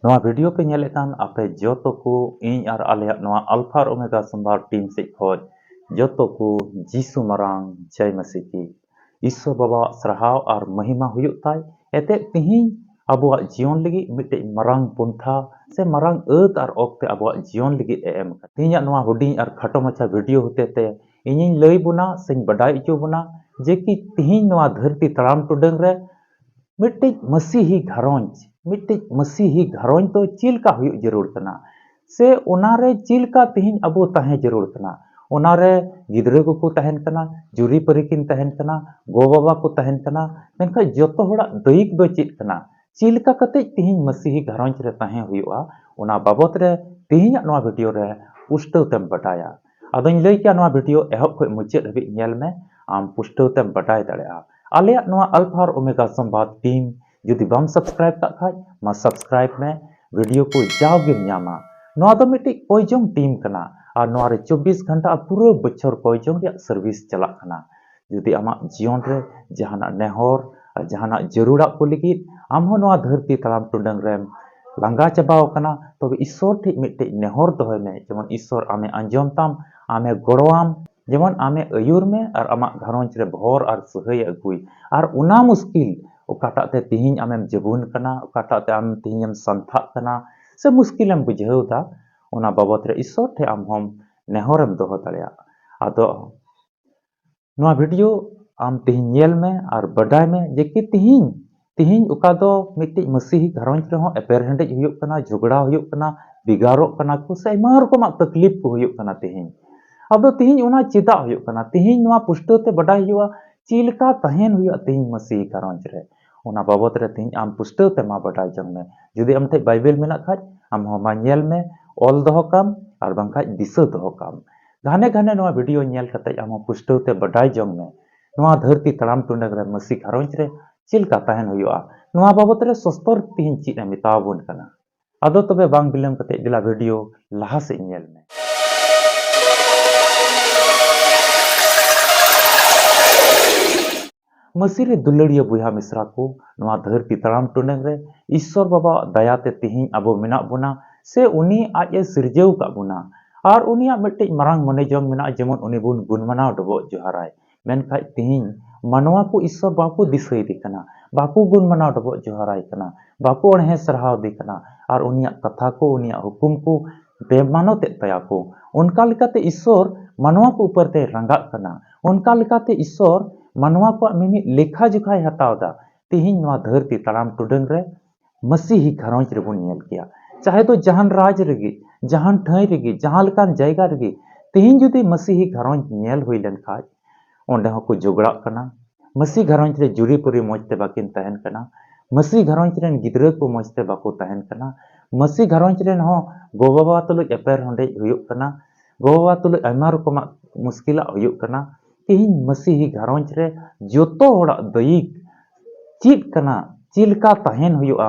नवा वीडियो पे नेलेकान आपे जोतो को इन और आलिया नवा अल्फा और ओमेगा संभार टीम से खोज जोतो को जीसु मरांग जय मसीह की ईश्वर बाबा सरहाव और महिमा हुयुक ताय एते तिहिं अबुआ जीवन लगी मिटे मरांग पुंथा से मरांग अर्थ और ओक्ते अबुआ जीवन लगी एम तिहिं नवा हुडिंग और खटो मचा वीडियो होते ते इनिं लई बुना सें बडाई इचो बुना जे कि तिहिं नवा धरती तड़ाम टुडंग रे मिट्टी मसीही घरोंज मिट्टी मसीही घरोंज तो चिलका हुयुक जरूर कना से उनारे चिलका तिहिं अबो तहे जरूर कना उनारे गिदरे को तहन कना जुरी परिकिन तहन कना गो बाबा को तहन कना मेनखा जतो होड़ा दैक दो चित कना चिलका कते तिहिं मसीही घरोंज रे तहे हुयुआ उना बाबत रे तिहिं नवा वीडियो रे पुष्टव तेम बटाया अदों लई किया नवा वीडियो एहब खय मुचाद हबि नेल में आम पुष्टव तेम बटाय दाड़ेया आलिया नवा अल्फा और ओमेगा संवाद टीम जुदी बम सब्सक्राइब का खाय मा सब्सक्राइब में वीडियो को जाओगे न्यामा नवा दो मिट्टी कोयजोंग टीम कना और नवा रे 24 घंटा पूरा बछर कोयजोंग रे सर्विस चला कना जुदी आमा जीवन रे जहाना नेहर जहाना जरूरा को लिगित आम हो नवा धरती तलाम टुडंग रे लांगा चबाव कना तबे ईश्वर ठीक मिट्टी नेहर दोहे में जेमन ईश्वर आमे अंजम ताम आमे गोड़वाम जेमन आमे अयुर में और आमा घरोंज रे भोर और सहय अगुई और उना मुश्किल ओकाटा ते तिहिं आमेम जबुन कना ओकाटा ते आम तिहिं संथा कना से मुश्किलम बुझेउ दा उना बाबत रे ईश्वर थे आम हम नेहरम दोहो दाड़ेया आदो नवा वीडियो आम तिहिं नेल में और बडाय में जे कि तिहिं ओका दो मिट्टी मसीही घरोंज रे हो एपेर हेंडेज हुयुक कना झगड़ा हुयुक कना बिगारो कना को से आयमा रकम तकलीफ को हुयुक कना तिहिं अब तिहिं उना चिदा हुयुक कना तिहिं नवा पुष्टो ते बडाय हुआ चिलका तहन हुआ तिहिं मसीही घरोंज रे उना बाबत रे तिहिं आम पुष्टो ते मा बडाय जंग में जुदी आम ठे बाइबल मेना खाज आम हो मा नेल में ऑल दोहो काम और बंखाज दिसो दोहो काम घाने घाने नवा वीडियो नेल कते आम पुष्टो ते बडाय जंग में नवा धरती तड़ाम टुंडंग रे मसीह घरोंज रे चिलका तहन हुआ नवा बाबत रे सस्तर तिहिं चिद ए मिताबुन कना अदो तबे बांग बिलम कते दिला वीडियो लाहा से नेल में मसीह रे दुलड़िया बुहा मिश्रा को नवा धरती तड़ाम टुंडंग रे ईश्वर बाबा दयाते तिहिं अबो मेना बुना से उनी आज सिरजेव का बुना और उनिया मिट्टी मरांग मने जंग मेना जेमन उनी बुन गुणमनाव डबो जोहाराय मेनखाय तिहिं मानवा को ईश्वर बाको दिसय दी कना बाको गुणमनाव डबो जोहाराय कना बाको अणहे सरहाव दी कना और उनिया कथा को उनिया हुकुम को बेमानो ते तया को उनका लिकाते ईश्वर मानवा को ऊपर ते रंगा कना उनका लिकाते ईश्वर मानवा को मिमी लेखा जोखाय हतावदा तिहिं नवा धरती तड़ाम टुडंग रे मसीही घरोंज रे बुन नेल किया चाहे तो जहान राज रेगी जहान ठाई रेगी जहां लकान जायगा रेगी तिहिं जुदी मसीही घरोंज नेल हुई लेन खाज ओंडे होको जोगड़ा कना मसीह घरोंज रे जुरी पुरी मौजते बाकिन तहन कना मसीह घरोंज रेन गिदरा को मौजते बाको तहन कना मसीह घरोंज रेन हो गो बाबा तुलुज एपेर होंडे हुयुक कना गो बाबा तुलुज आयमा रकम मुश्किला हुयुक कना तिहिं मसीही घरोंज रे जोतो होड़ा दैक चिद कना चिलका तहन हुयुआ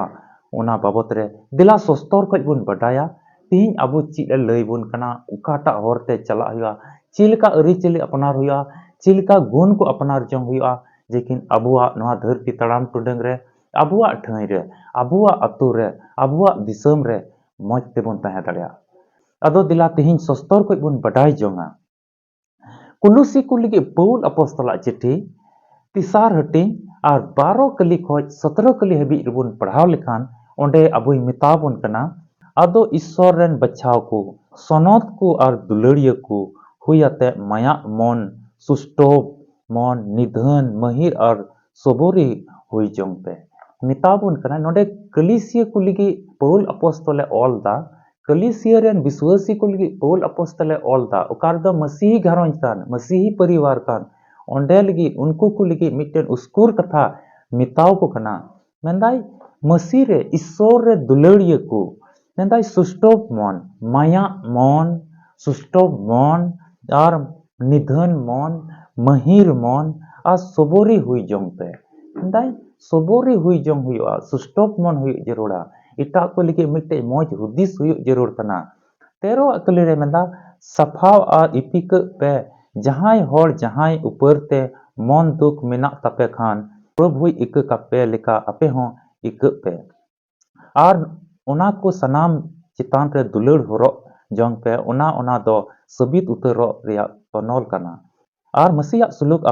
उना बाबत रे दिला सस्तर खज बुन बडाया तिहिं अबो चिद लई बुन कना उकाटा होरते चला हुआ चिलका अरिचली अपनार हुआ चिलका गुण को अपनार जंग हुआ जेकिन अबुआ नवा धरती तड़ाम टुडंग रे अबुआ ठाई रे अबुआ अतु रे अबुआ दिसम रे मौज तेबुन तहे दाड़ेया अदो दिला तिहिं सस्तर खज बुन बडाय जोंगा कुलुसी को लगी पौल अपोस्तला चिट्ठी तिसार हटिंग और 12 कली खोज 17 कली हबी रिबुन पढ़ाव लिखान ओंडे अबुई मिताबुन कना अदो ईश्वर रेन बचाव को सनत को और दुलड़िया को हुयाते माया मन सुष्टोब मन निधन महिर और सोबोरी हुई जोंग पे मिताबुन कना नोडे कलिसिया को लगी पौल अपोस्तले ऑल दा कलिसिया रेन विश्वासी को लगी पौल अपोस्तले ऑल दा ओकार द मसीही घरोंज कान मसीही परिवार कान ओंडे लगी उनको को लगी मिटन उस्कुर कथा मिताव को कना मेंदाई मसीह रे ईश्वर रे दुलड़िया को मेंदाई सुष्टोब मन माया मन सुष्टोब मन और निधन मन महिर मन आ सोबोरी हुई जोंग पे मेंदाई सोबोरी हुई जोंग हुआ सुष्टोब मन हुई जरूरा इटा को लगी मिटे मौज हुदिस हुई जरूर कना तेरो अकली रे मेंदा सफाव आ इपिक पे जहां होड़ जहां ऊपर ते मन दुख मेना तपे खान प्रभु इक कपे लिखा अपे हो इक पे और ona ko sanam चितान रे दुलड़ हरक जंग पे ona दो सबीत उतरक रिया तनल कना आर मसीहा सुलुक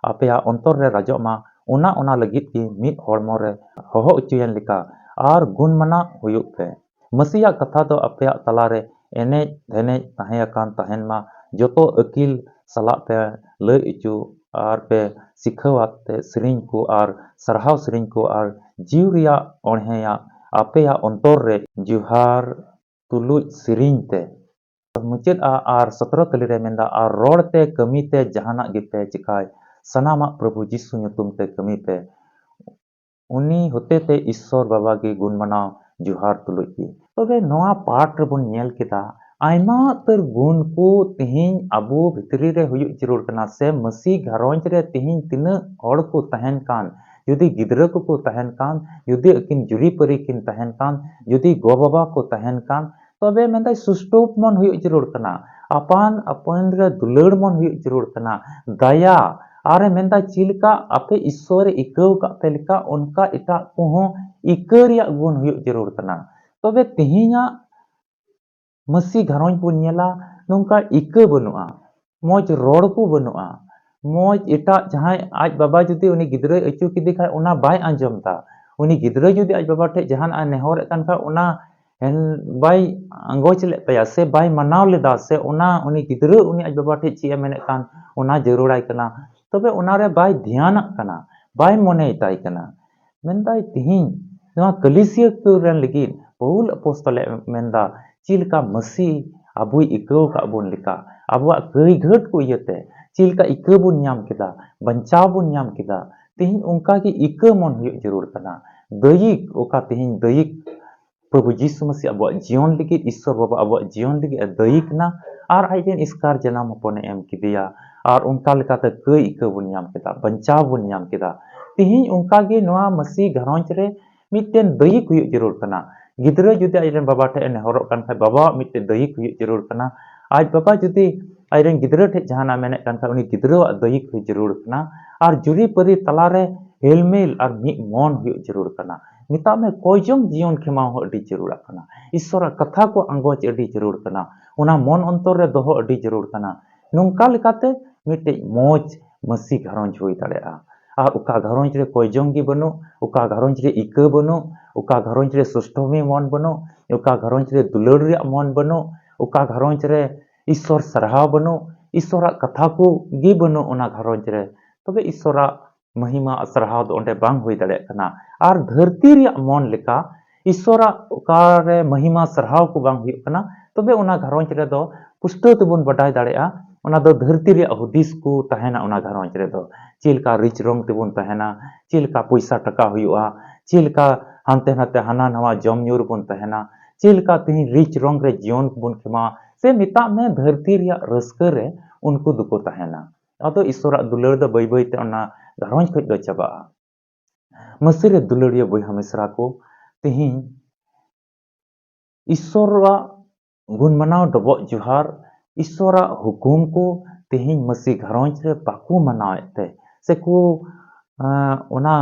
अपेया अंतर रे राजक मा ona लगित की मित हड़मो रे होहो उचुयन लिका आर गुणमना हुयुक पे मसीहा कथा दो अपेया तला रे एने धने तहेयाकान तहेन मा जोतो अकिल सला पे लय उचु आर पे सिखवात ते सरिंग को आर सरहाव सरिंग को आर जीव रिया ओणहेया अपेया अंतर रे जुहार तुलुज सरिंग ते मुचेद आर 17 कली रे मेंदा आर रोडते कमीते जहाना गिते चिकाय सनामा प्रभु जिसु nyutum ते कमी पे उनी होते ते ईश्वर बाबा की गुण मनाव जुहार तुलुज की तबे नोआ पाठ रे बन नेल केदा आयमा तर गुण को तिहिं अबो भितरी रे हुयुक जरूर कना से मसी घरोंज रे तिहिं तिना हड़ को तहन कान यदि गिदरा को तहन कान यदि अकिन जुरी परी किन तहन कान यदि गो बाबा को तहन कान तबे मेंदा सुष्टोप मन हुयुक जरूर कना अपान अपन रे दुलड़ मन हुयुक जरूर कना दया आरे मेंदा चिलका आपे ईश्वर इकव का पेलका उनका इटा कोहो इकरिया गुण हुयुक जरूर कना तबे तिहिंया मसी घरोंज बन नेला नोंका इका बनुआ मौज रोड को बनुआ मौज इटा जहां आज बाबा जुदी उनी गिदरा अचू किदि खाय उना बाय आंजमता उनी गिदरा जुदी आज बाबा ठे जहान आ नेहर कान खा उना हेन बाय अंगोच ले तया से बाय मनाव लेदा से उना उनी गिदरा उनी आज बाबा ठे ची मेने कान उना जरूराय कना तबे उना रे बाय ध्यान कना बाय मने ताई कना मेंदाय तिहिं नवा कलिसिया को रन लगी पौल अपोस्तल मेंदा चिलका मसी अबुई इकव का बुन लिका अबुआ कई घट को इयते चिलका इका बुन ᱧᱟᱢ केदा बंचाव बुन ᱧᱟᱢ केदा तिहिं उनका की इका मन हुयुक जरूर कना दयिक ओका तिहिं दयिक प्रभु यीशु मसीह अबुआ जीवन लगी ईश्वर बाबा अबुआ जीवन लगी दयिक ना आर आइडेन इसकार जनाम हपने एम किदिया आर उनका लेकाते कई इका बुन ᱧᱟᱢ केदा बंचाव बुन ᱧाम केदा तिहिं उनका गे नवा मसी घरोंज रे मिटेन दयिक हुयुक जरूर कना गिदरा जुदी आइरेन बाबा ठे नेहरक कान खाय बाबा मिटे दयिक हुयुक जरूर कना आज बाबा जुदी आइरेन गिदरा ठे जहाना मेने कान खाय उनी गिदरा दयिक हुयुक जरूर कना आर जुरी परी तला रे हेलमेल आर मि मन हुयुक जरूर कना मिता में कोयजम जीवन खेमा हो अडी जरूर कना ईश्वर कथा को अंगोच अडी जरूर कना उना मन अंतर रे दोहो अडी जरूर कना नोंका लेकाते मिटे मौज मसी घरोंज हुई दाड़ेया आर उका घरोंज रे कोयजम गी बनु उका घरोंज रे इका बनु उका घरोंज रे सुष्टमी मन बनो उका घरोंज रे दुलड़ रे मन बनो उका घरोंज रे ईश्वर सरहाव बनो ईश्वर कथा को गी बनो उना घरोंज रे तबे ईश्वर महिमा सरहाव दो ओंडे बांग हुई दाड़े कना आर धरती रे मन लेका ईश्वर उका रे महिमा सरहाव को बांग हुई कना तबे उना घरोंज रे दो पुष्टो तबन बडाय दाड़ेया उना दो धरती रे हुदिस को तहेना उना घरोंज रे दो चिलका रिच रंग तबन तहेना चिलका पैसा टका हुआ चिलका हानते नाते हाना नवा जम ᱧᱩᱨ बन तहेना चिलका तिहिं रिच रंग रे जीवन बन खेमा से मिता में धरती रिया रस्का रे उनको दुको तहेना अदो ईश्वर दुलड़ दो बई बई ते ओना घरोंज खज दो चबा मसी रे दुलड़िया बई हमेशरा को तिहिं ईश्वर गुण मनाव डबो जुहार ईश्वर हुकुम को तिहिं मसी घरोंज रे बाकू मनावते से को ओना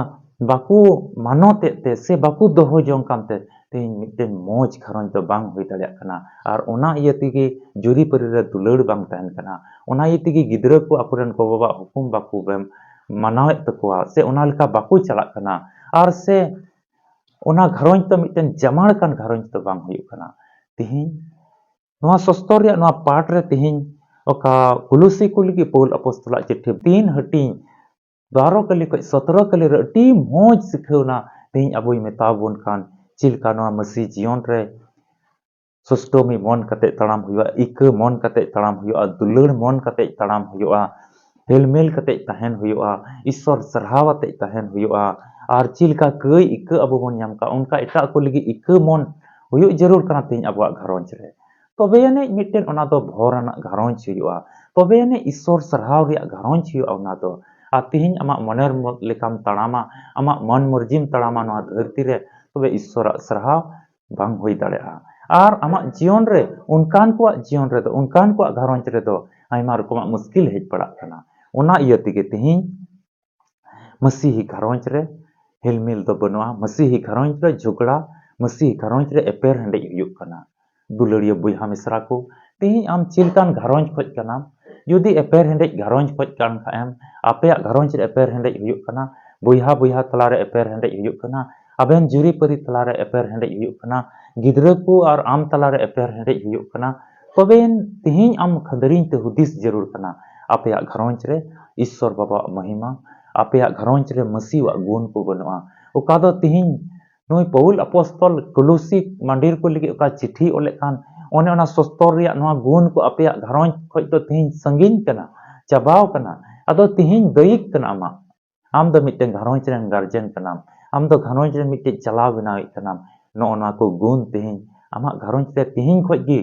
बाकू मानोते ते से बाकू दोहो जों कानते तिहिं मिटेन मौज घरोंज दो बांग हुई दाड़िया कना आर ओना इयतिगे जुरी परि रे दुलड़ बांग तहन कना ओना इयतिगे गिदरा को अपुरन को बाबा हुकुम बाकू बेम मनावेत तकोआ से ओना लेका बाकू चला कना आर से ओना घरोंज तो मिटेन जमाड़ कान घरोंज तो बांग हुयुक कना तिहिं नवा सस्तर रिया नवा पाठ रे तिहिं ओका कुलुसी कुलगी पौल अपोस्तला चिट्ठी 3 हटिं 12 कली को 17 कली रे अटी मौज सिखौना तिहिं अबुई मेताबुन कान चिलका नवा मसी जीवन रे सुष्टोमी मन कते तड़ाम हुआ इका मन कते तड़ाम हुआ दुलड़ मन कते तड़ाम हुआ हेलमेल कते तहन हुआ ईश्वर सरहावते तहन हुआ आर चिलका कई इका अबु बन ᱧᱟᱢ का उनका एटा को लगी इका मन हुयुक जरूर कना तिहिं अबुआ घरोंज रे तबे याने मिटेन ओना दो भोराना घरोंज हुआ तबे याने ईश्वर सरहाव रिया घरोंज हुआ ओना दो आ तिहिं अमा मनेर लेकाम तड़ामा अमा मन मर्जिम तड़ामा नवा धरती रे तबे ईश्वर सरहाव बांग हुई दाड़ेया आर अमा जीवन रे उनकान को जीवन रे दो उनकान को घरोंज रे दो आयमा रकम मुश्किल हेज पड़ा कना ओना इयतिगे तिहिं मसीही घरोंज रे हेलमेल दो बनुआ मसीही घरोंज रे झगड़ा मसी घरोंज रे एपेर हेंडेज हुयुग कना दुलड़िया बुया मिसरा को तेहिं आम चिलकान घरोंज खोज कना जुदी एपेर हेंडेज घरोंज खोज कान खाएम आपेया घरोंज रे एपेर हेंडेज हुयुग कना बुया बुया तलारे एपेर हेंडेज हुयुग कना अबेन जुरी परी तलारे एपेर हेंडेज हुयुग कना गिद्रा को और आम तलारे एपेर हेंडेज हुयुग कना तबेन तेहिं आम खंदरिन ते हुदिस जरूर कना आपेया घरोंज रे ईश्वर बाबा महिमा आपेया घरोंज रे मसीवा गुण को बनुआ ओका दो तेहिं नोई पौल अपोस्तल कुलुसी मंदिर को लगी ओका चिट्ठी ओले कान ओने ओना सस्तर रिया नोआ गुण को आपेया घरोंज खोज दो तेहिं संगिन कना चाबाव कना अदो तेहिं दयिक कना आम दो मिटे घरोंज रे गार्जियन कना आम दो घरोंज रे मिटे चलाव बनावी कना नो ओना को गुण तेहिं आमा घरोंज रे तेहिं खोज गी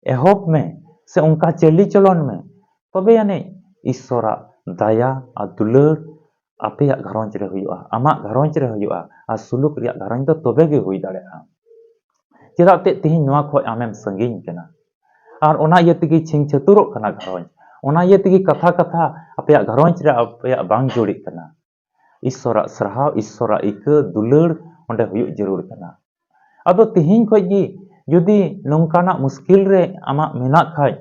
एहब में से उनका चली चलन में तबे यानी ईश्वरा दया आ दुलर आपेया घरोंज रे हुयुआ आमा घरोंज रे हुयुआ आ सुलुक रिया घरोंज दो तबे गे हुई दाड़ेआ चेदा ते तेहिं नोआ खोज आमेम संगिन कना और ओना ये तेगी छिंग छतुरो कना घरोंज ओना ये तेगी कथा कथा आपेया घरोंज रे आपेया बांग जोड़ी कना ईश्वरा सरहाव ईश्वरा इका दुलर ओंडे हुयुग जरूर कना अदो तेहिं खोज गी जुदी नोंकाना मुश्किल रे आमा मेना खाय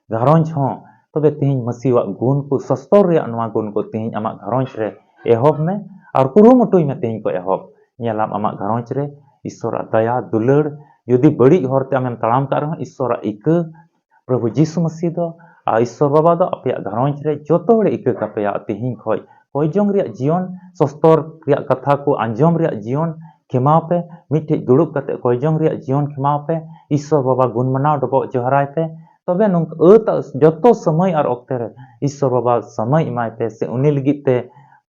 घरोंज हो तबे तेहिं मसीवा गुण को सस्तर रिया नोआ गुण को तेहिं आमा घरोंज रे एहब में और कुरुमुटुई में तेहिं को एहब नेलाम आमा घरोंज रे ईश्वरा दया दुलर जुदी बड़ी हरते आमेम तड़ाम का रहो ईश्वरा इका प्रभु जीसु मसीह दो आ ईश्वर बाबा दो आपेया घरोंज रे जोतो हड़े इका कापेया तेहिं खोज कोयजोंग रिया जीवन सस्तर रिया कथा को आंजोम रिया जीवन खेमाव पे मिठे दुड़ुब कते कोयजोंग रिया जीवन खेमाव पे ईश्वर बाबा गुण मनाव डबो जोहराय पे तबे नुंक जतो समय और ओक्ते रे ईश्वर बाबा समय इमाय पे से उनी लगित ते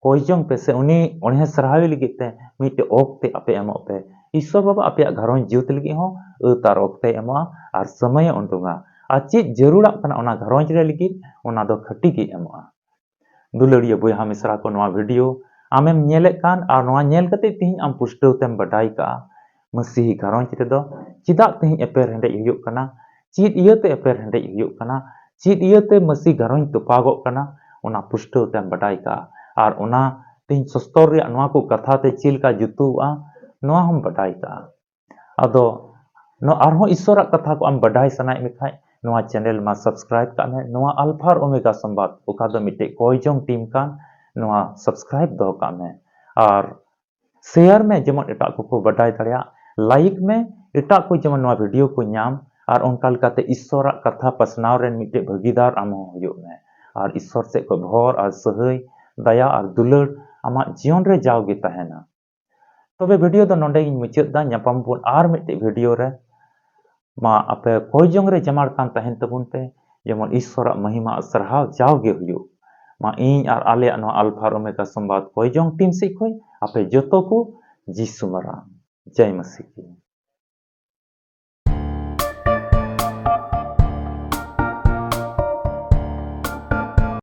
कोयजोंग पे से उनी ओणे सरहावी लगित ते मिठे ओक्ते आपे एमो पे ईश्वर बाबा आपेया घरोंज जीवत लगी हो तार ओक्ते एमो और समय उंडुंगा आ चेद जरूरा कना ओना घरोंज रे लगित ओना दो खटी गी एमो दुलड़िया बुया मिसरा को नोआ वीडियो आमेम नेले कान और नोआ नेल कते तेहिं आम पुष्टव तेम बडाई का मसीही घरोंज रे दो चिदा तेहिं एपेर हेंडेज हुयुग कना चीद इयते एपेर हेंडेज हुयुग कना चीद इयते मसी घरोंज तुपागो कना ओना पुष्टव तेम बडाई का और ओना तेहिं सस्तर रिया नोआ को कथा ते चिलका जुतुआ नोआ हम बडाई का अदो नो आरहो ईश्वरा कथा को आम बडाई सनाय मिखाय नोआ चैनल मा सब्सक्राइब का में नोआ अल्फा और ओमेगा संवाद ओका दो मिटे कोयजोंग टीम का नोआ सब्सक्राइब दो का में और शेयर में जेमन एटा को बडाई दड़िया लाइक में एटा को जेमन नोआ वीडियो को नाम और उनका लकाते ईश्वरा कथा पसनाव रे मिटे भागीदार आम हुयुग में और ईश्वर से को भोर और सहय दया और दुलर आमा जीवन रे जावगे तहेना तबे वीडियो दो नोंडे गिन मुचाद दा ᱧᱟᱯᱟᱢ ᱵᱚᱱ आर मिटे वीडियो रे मा आपे कोयजोंग रे जमाड़ कान तहेन तबुन पे जेमन ईश्वरा महिमा सरहाव जावगे हुयुग मा इन और आले नो अल्फा ओमेगा संवाद कोयजोंग टीम से खोय आपे जतो को जीसु मरा जय मसीह की